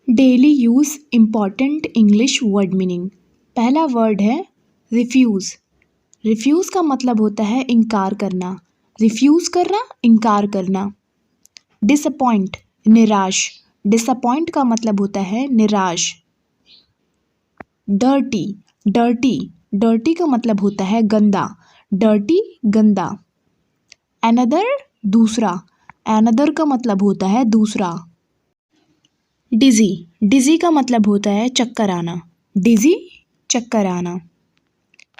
Daily use important English word meaning. पहला word है refuse. Refuse का मतलब होता है इनकार करना। रिफ्यूज़ करना, इनकार करना। डिसअपॉइंट, निराश। डिसअपॉइंट का मतलब होता है निराश। Dirty, dirty. डर्टी का मतलब होता है गंदा। डर्टी, गंदा। अनदर, दूसरा। अनदर का मतलब होता है दूसरा। डिज़ी, डिज़ी का मतलब होता है चक्कर आना। डिज़ी, चक्कर आना।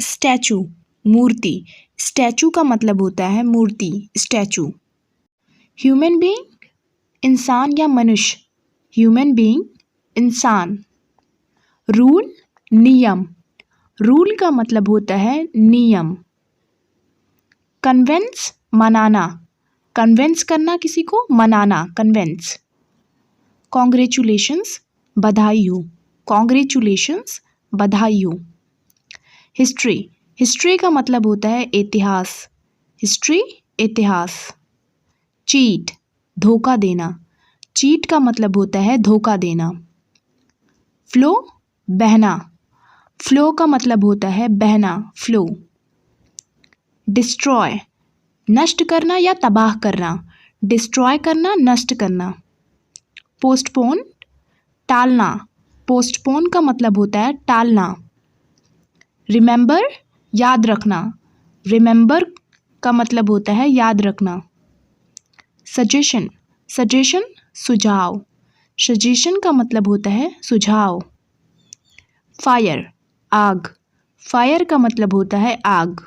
स्टैचू, मूर्ति। स्टैचू का मतलब होता है मूर्ति, स्टैचू। ह्यूमन बीइंग, इंसान या मनुष्य। ह्यूमन बीइंग, इंसान। रूल, नियम। रूल का मतलब होता है नियम। कन्वेंस, मनाना। कन्वेंस करना किसी को, मनाना, कन्वेंस। कॉन्ग्रेचुलेशंस, बधाई हो। कॉन्ग्रेचुलेशंस, बधाई हो। हिस्ट्री, हिस्ट्री का मतलब होता है इतिहास। हिस्ट्री, इतिहास। चीट, धोखा देना। चीट का मतलब होता है धोखा देना। फ्लो, बहना। फ्लो का मतलब होता है बहना, फ्लो। डिस्ट्रॉय, नष्ट करना या तबाह करना। डिस्ट्रॉय करना, नष्ट करना। पोस्टपोन, टालना। पोस्टपोन का मतलब होता है टालना। रिमेंबर, याद रखना। रिमेंबर का मतलब होता है याद रखना। सजेशन, सजेशन, सुझाव। सजेशन का मतलब होता है सुझाव। फायर, आग। फायर का मतलब होता है आग।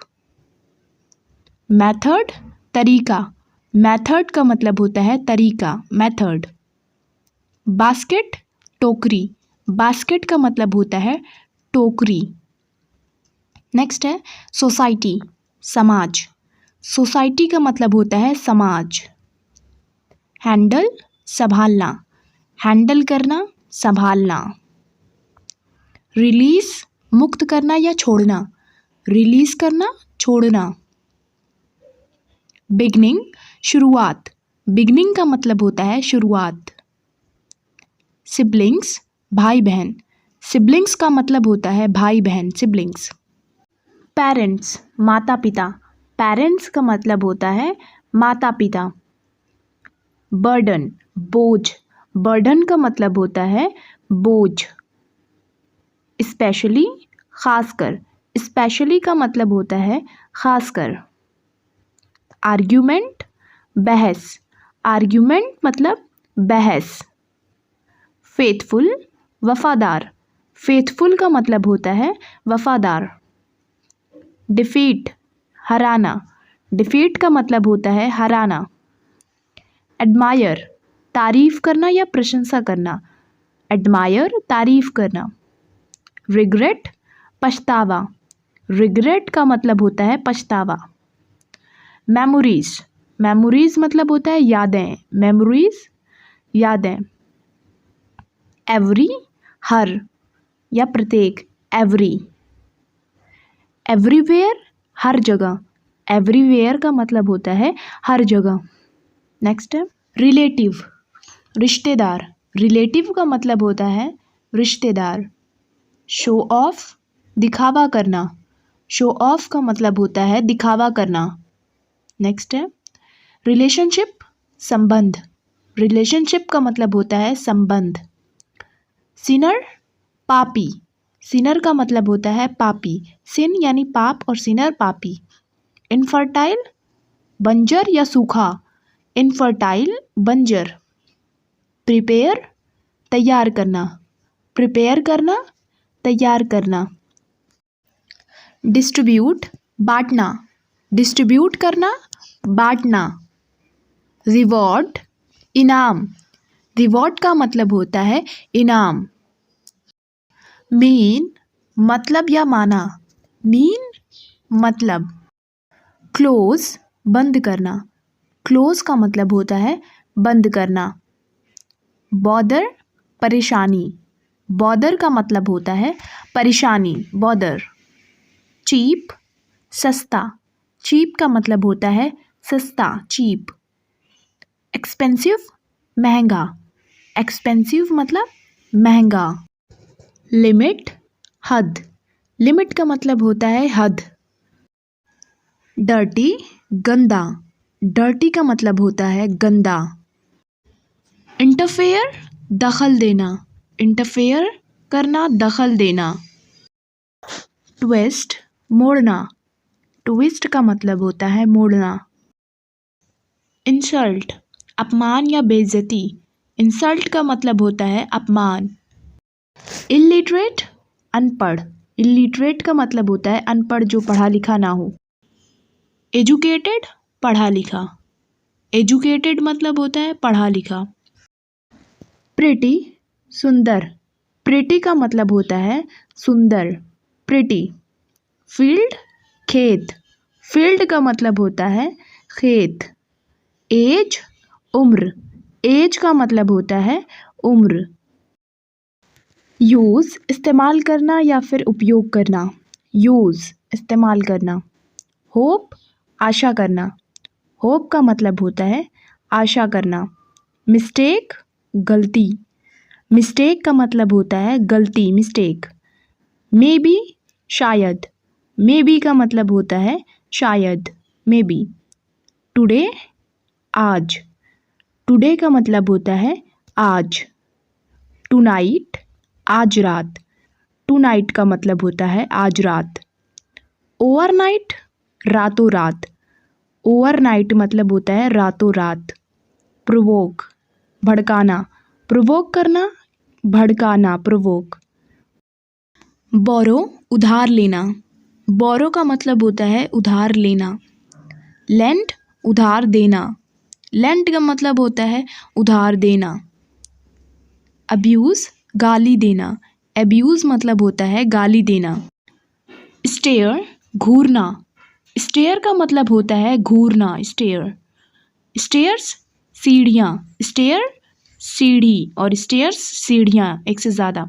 मेथड, तरीका। मेथड का मतलब होता है तरीका, मेथड। बास्केट, टोकरी। बास्केट का मतलब होता है टोकरी। नेक्स्ट है सोसाइटी, समाज। सोसाइटी का मतलब होता है समाज। हैंडल, संभालना। हैंडल करना, संभालना। रिलीज, मुक्त करना या छोड़ना। रिलीज करना, छोड़ना। बिगनिंग, शुरुआत। बिगनिंग का मतलब होता है शुरुआत। सिबलिंग्स, भाई बहन। सिबलिंग्स का मतलब होता है भाई बहन, सिबलिंग्स। पेरेंट्स, माता पिता। पेरेंट्स का मतलब होता है माता पिता। बर्डन, बोझ। बर्डन का मतलब होता है बोझ। स्पेशली, खासकर। स्पेशली का मतलब होता है खासकर। आर्ग्यूमेंट, बहस। आर्ग्यूमेंट मतलब बहस। फेथफुल, वफादार। फेथफुल का मतलब होता है वफादार। डिफीट, हराना। डिफीट का मतलब होता है हराना। एडमायर, तारीफ करना या प्रशंसा करना। एडमायर, तारीफ करना। रिग्रेट, पछतावा। रिग्रेट का मतलब होता है पछतावा। मेमोरीज, मेमोरीज मतलब होता है यादें। मेमोरीज, यादें। एवरी, हर या प्रत्येक, एवरी। एवरीवेयर, हर जगह। एवरीवेयर का मतलब होता है हर जगह। नेक्स्ट है रिलेटिव, रिश्तेदार। रिलेटिव का मतलब होता है रिश्तेदार। शो ऑफ, दिखावा करना। शो ऑफ का मतलब होता है दिखावा करना। नेक्स्ट है रिलेशनशिप, संबंध। रिलेशनशिप का मतलब होता है संबंध। सिनर, पापी। सिनर का मतलब होता है पापी। सिन यानी पाप और सिनर पापी। इनफर्टाइल, बंजर या सूखा। इनफर्टाइल, बंजर। प्रिपेयर, तैयार करना। प्रिपेयर करना, तैयार करना। डिस्ट्रीब्यूट, बांटना। डिस्ट्रीब्यूट करना, बांटना। रिवॉर्ड, इनाम। रिवॉर्ड का मतलब होता है इनाम। मीन, मतलब या माना। मीन, मतलब। क्लोज, बंद करना। क्लोज का मतलब होता है बंद करना। बॉदर, परेशानी। बॉदर का मतलब होता है परेशानी, बॉदर। चीप, सस्ता। चीप का मतलब होता है सस्ता, चीप। एक्सपेंसिव, महंगा। एक्सपेंसिव मतलब महंगा। लिमिट, हद। लिमिट का मतलब होता है हद। डर्टी, गंदा। डर्टी का मतलब होता है गंदा। इंटरफेयर, दखल देना। इंटरफेयर करना, दखल देना। ट्विस्ट, मोड़ना। ट्विस्ट का मतलब होता है मोड़ना। इंसल्ट, अपमान या बेइज्जती। इंसल्ट का मतलब होता है अपमान। इलिटरेट, अनपढ़। इलिटरेट का मतलब होता है अनपढ़, जो पढ़ा लिखा ना हो। एजुकेटेड, पढ़ा लिखा। एजुकेटेड मतलब होता है पढ़ा लिखा। प्रिटी, सुंदर। प्रिटी का मतलब होता है सुंदर, प्रिटी। फील्ड, खेत। फील्ड का मतलब होता है खेत। एज, उम्र। एज का मतलब होता है उम्र। यूज़, इस्तेमाल करना या फिर उपयोग करना। यूज़, इस्तेमाल करना। होप, आशा करना। होप का मतलब होता है आशा करना। मिस्टेक, गलती। मिस्टेक का मतलब होता है गलती, मिस्टेक। मे बी, शायद। मे बी का मतलब होता है शायद, मे बी। टुडे, आज। टुडे का मतलब होता है आज। टुनाइट, आज रात। टुनाइट का मतलब होता है आज रात। ओवरनाइट, रातों रात। ओवरनाइट मतलब होता है रातों रात। प्रोवोक, भड़काना। प्रोवोक करना, भड़काना, प्रोवोक। बोरो, उधार लेना। बोरो का मतलब होता है उधार लेना। लेंड, उधार देना। लेंड का मतलब होता है उधार देना। अब्यूज़, गाली देना। अब्यूज़ मतलब होता है गाली देना। स्टेयर, घूरना। स्टेयर का मतलब होता है घूरना, स्टेयर। स्टेयर्स, सीढ़ियाँ। स्टेयर, सीढ़ी, और स्टेयर्स, सीढ़ियाँ, एक से ज़्यादा।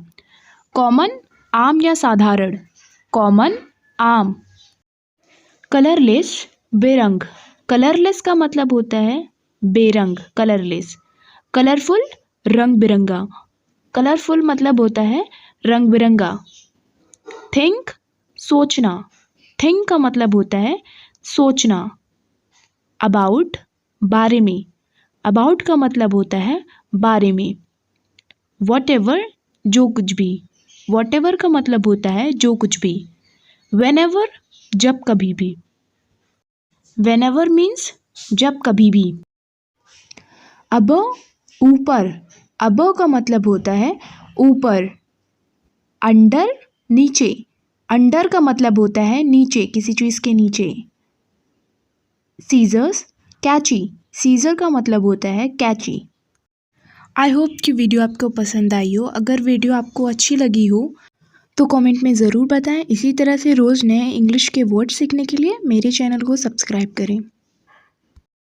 कॉमन, आम या साधारण। कॉमन, आम। कलरलेस, बेरंग। कलरलेस का मतलब होता है बेरंग, कलरलेस। कलरफुल, रंग बिरंगा। कलरफुल मतलब होता है रंग बिरंगा। थिंक, सोचना। थिंक का मतलब होता है सोचना। अबाउट, बारे में। अबाउट का मतलब होता है बारे में। वॉटेवर, जो कुछ भी। वॉटेवर का मतलब होता है जो कुछ भी। व्हेनेवर, जब कभी भी। व्हेनेवर मीन्स जब कभी भी। अबव, ऊपर। अबव का मतलब होता है ऊपर। अंडर, नीचे। अंडर का मतलब होता है नीचे, किसी चीज़ के नीचे। सीजर्स, कैची। सीजर का मतलब होता है कैची। आई होप कि वीडियो आपको पसंद आई हो। अगर वीडियो आपको अच्छी लगी हो तो कमेंट में ज़रूर बताएं। इसी तरह से रोज़ नए इंग्लिश के वर्ड सीखने के लिए मेरे चैनल को सब्सक्राइब करें।